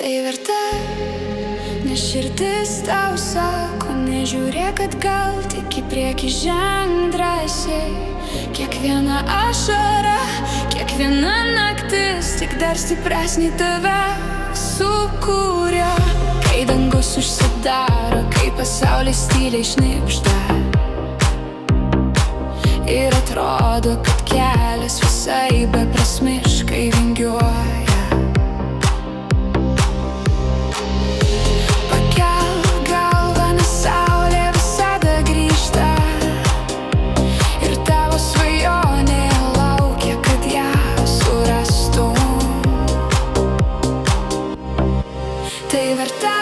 Tai verta, nes širdis tau sako, nežiūrėk atgal, tik į priekį ženk drąsiai. Kiekviena ašara, kiekviena naktis tik dar stipresnį tave sukūrė. Kai dangus užsidaro, kai pasaulis tyliai šnibžda ir atrodo, kad kelias visai beprasmiškai vingiuoja. Pakelk galvą, nes saulė visada grįžta ir tavo svajonė laukia, kad ją surastum. Tai verta,